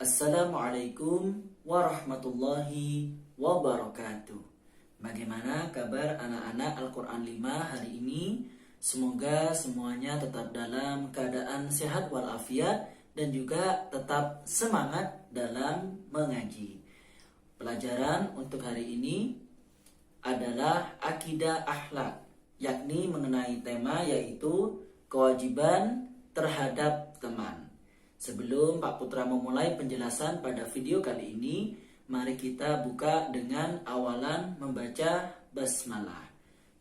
Assalamualaikum warahmatullahi wabarakatuh. Bagaimana kabar anak-anak Al-Quran 5 hari ini? Semoga semuanya tetap dalam keadaan sehat walafiat dan juga tetap semangat dalam mengaji. Pelajaran untuk hari ini adalah akidah akhlak, yakni mengenai tema yaitu kewajiban terhadap teman. Sebelum Pak Putra memulai penjelasan pada video kali ini, mari kita buka dengan awalan membaca basmalah.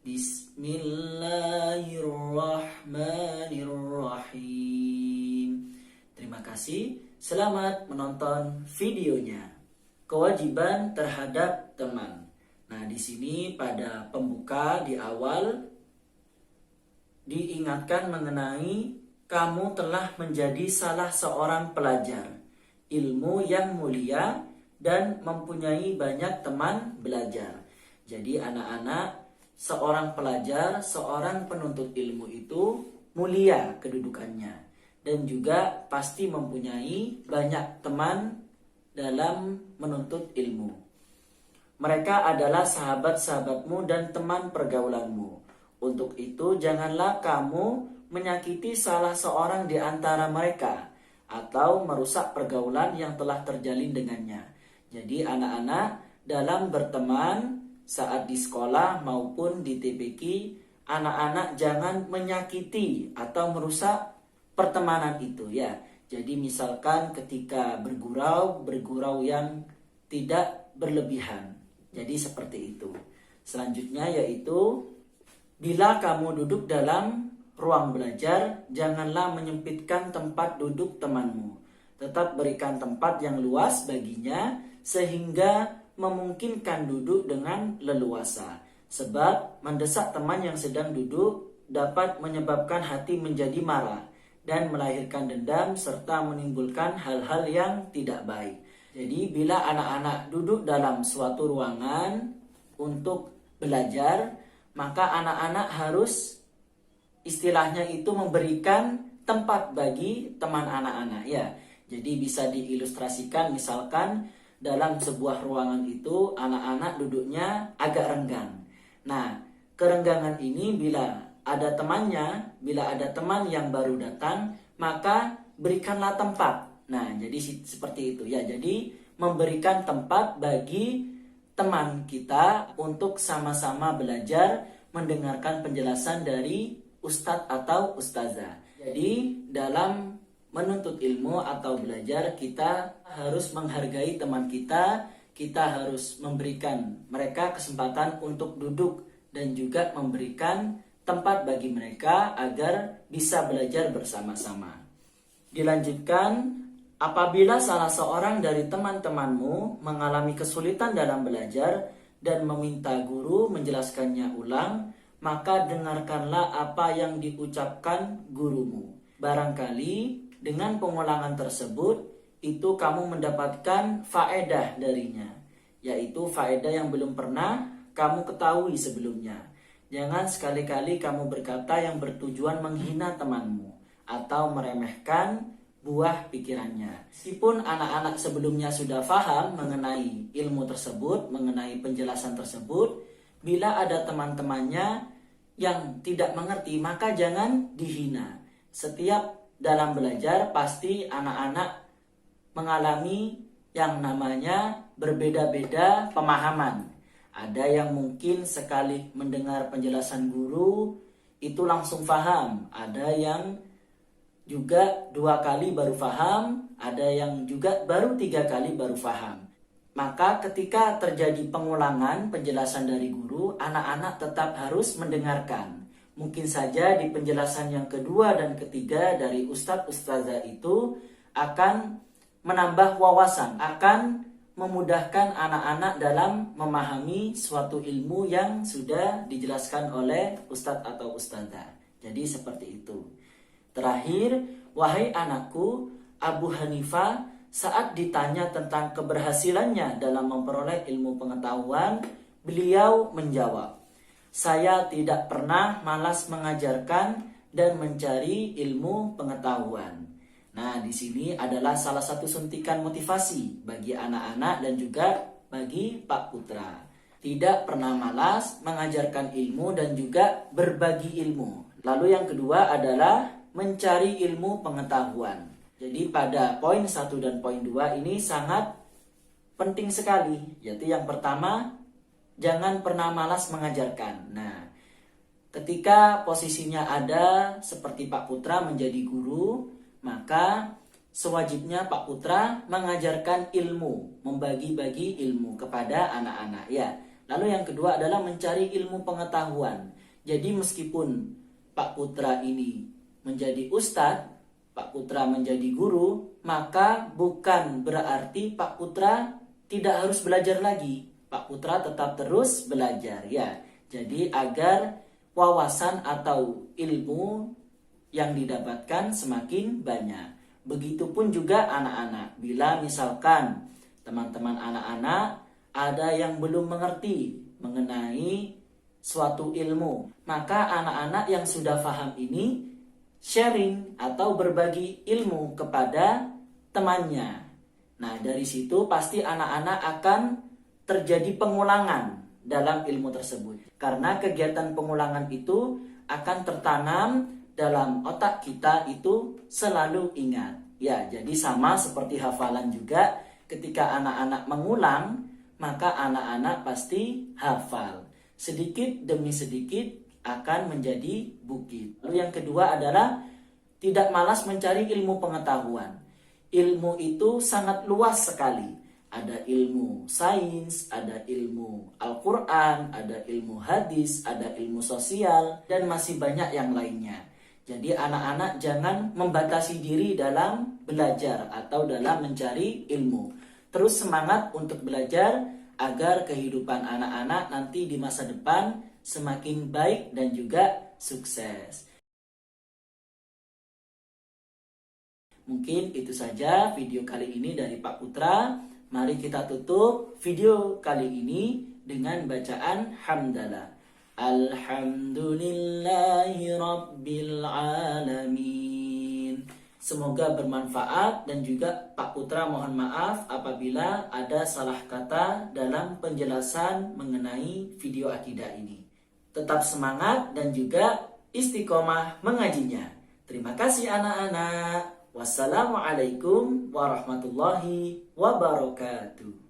Bismillahirrahmanirrahim. Terima kasih. Selamat menonton videonya. Kewajiban terhadap teman. Nah, di sini pada pembuka di awal diingatkan mengenai kamu telah menjadi salah seorang pelajar ilmu yang mulia dan mempunyai banyak teman belajar. Jadi anak-anak, seorang pelajar, seorang penuntut ilmu itu mulia kedudukannya dan juga pasti mempunyai banyak teman dalam menuntut ilmu. Mereka adalah sahabat-sahabatmu dan teman pergaulanmu. Untuk itu janganlah kamu menyakiti salah seorang di antara mereka atau merusak pergaulan yang telah terjalin dengannya. Jadi anak-anak dalam berteman saat di sekolah maupun di TPQ, anak-anak jangan menyakiti atau merusak pertemanan itu ya. Jadi misalkan ketika bergurau yang tidak berlebihan. Jadi seperti itu. Selanjutnya yaitu bila kamu duduk dalam ruang belajar, janganlah menyempitkan tempat duduk temanmu. Tetap berikan tempat yang luas baginya sehingga memungkinkan duduk dengan leluasa. Sebab mendesak teman yang sedang duduk dapat menyebabkan hati menjadi marah dan melahirkan dendam serta menimbulkan hal-hal yang tidak baik. Jadi bila anak-anak duduk dalam suatu ruangan untuk belajar, maka anak-anak harus istilahnya itu memberikan tempat bagi teman anak-anak ya. Jadi bisa diilustrasikan misalkan dalam sebuah ruangan itu anak-anak duduknya agak renggang. Nah, kerenggangan ini bila ada temannya, bila ada teman yang baru datang, maka berikanlah tempat. Nah, jadi seperti itu ya. Jadi memberikan tempat bagi teman kita untuk sama-sama belajar mendengarkan penjelasan dari ustadz atau ustazah. Jadi dalam menuntut ilmu atau belajar kita harus menghargai teman kita harus memberikan mereka kesempatan untuk duduk dan juga memberikan tempat bagi mereka agar bisa belajar bersama-sama. Dilanjutkan, apabila salah seorang dari teman-temanmu mengalami kesulitan dalam belajar dan meminta guru menjelaskannya ulang, maka dengarkanlah apa yang diucapkan gurumu. Barangkali dengan pengulangan tersebut, itu kamu mendapatkan faedah darinya, yaitu faedah yang belum pernah kamu ketahui sebelumnya. Jangan sekali-kali kamu berkata yang bertujuan menghina temanmu atau meremehkan buah pikirannya. Meskipun anak-anak sebelumnya sudah paham mengenai ilmu tersebut, mengenai penjelasan tersebut, bila ada teman-temannya yang tidak mengerti, maka jangan dihina. Setiap dalam belajar pasti anak-anak mengalami yang namanya berbeda-beda pemahaman. Ada yang mungkin sekali mendengar penjelasan guru itu langsung paham. Ada yang juga 2 kali baru paham. Ada yang juga baru 3 kali baru paham. Maka ketika terjadi pengulangan penjelasan dari guru, anak-anak tetap harus mendengarkan. Mungkin saja di penjelasan yang kedua dan ketiga dari ustadz-ustazah itu akan menambah wawasan, akan memudahkan anak-anak dalam memahami suatu ilmu yang sudah dijelaskan oleh ustadz atau ustazah. Jadi seperti itu. Terakhir, wahai anakku, Abu Hanifah saat ditanya tentang keberhasilannya dalam memperoleh ilmu pengetahuan, beliau menjawab, "Saya tidak pernah malas mengajarkan dan mencari ilmu pengetahuan." Nah, di sini adalah salah satu suntikan motivasi bagi anak-anak dan juga bagi Pak Putra. Tidak pernah malas mengajarkan ilmu dan juga berbagi ilmu. Lalu yang kedua adalah mencari ilmu pengetahuan. Jadi pada poin 1 dan poin 2 ini sangat penting sekali. Yaitu yang pertama, jangan pernah malas mengajarkan. Nah, ketika posisinya ada seperti Pak Putra menjadi guru, maka sewajibnya Pak Putra mengajarkan ilmu, membagi-bagi ilmu kepada anak-anak ya. Lalu yang kedua adalah mencari ilmu pengetahuan. Jadi meskipun Pak Putra ini menjadi ustadz, Pak Putra menjadi guru, maka bukan berarti Pak Putra tidak harus belajar lagi. Pak Putra tetap terus belajar ya. Jadi agar wawasan atau ilmu yang didapatkan semakin banyak. Begitupun juga anak-anak. Bila misalkan teman-teman anak-anak ada yang belum mengerti mengenai suatu ilmu, maka anak-anak yang sudah paham ini sharing atau berbagi ilmu kepada temannya. Nah, dari situ pasti anak-anak akan terjadi pengulangan dalam ilmu tersebut. Karena kegiatan pengulangan itu akan tertanam dalam otak kita itu selalu ingat. Ya, jadi sama seperti hafalan juga, ketika anak-anak mengulang, maka anak-anak pasti hafal. Sedikit demi sedikit akan menjadi bukit. Lalu yang kedua adalah tidak malas mencari ilmu pengetahuan. Ilmu itu sangat luas sekali. Ada ilmu sains, ada ilmu Al-Quran, ada ilmu hadis, ada ilmu sosial, dan masih banyak yang lainnya. Jadi anak-anak jangan membatasi diri dalam belajar atau dalam mencari ilmu. Terus semangat untuk belajar agar kehidupan anak-anak nanti di masa depan semakin baik dan juga sukses. Mungkin itu saja video kali ini dari Pak Putra. Mari kita tutup video kali ini dengan bacaan hamdalah. Alhamdulillahi Rabbil Alamin. Semoga bermanfaat dan juga Pak Putra mohon maaf apabila ada salah kata dalam penjelasan mengenai video akidah ini. Tetap semangat dan juga istiqomah mengajinya. Terima kasih anak-anak. Wassalamualaikum warahmatullahi wabarakatuh.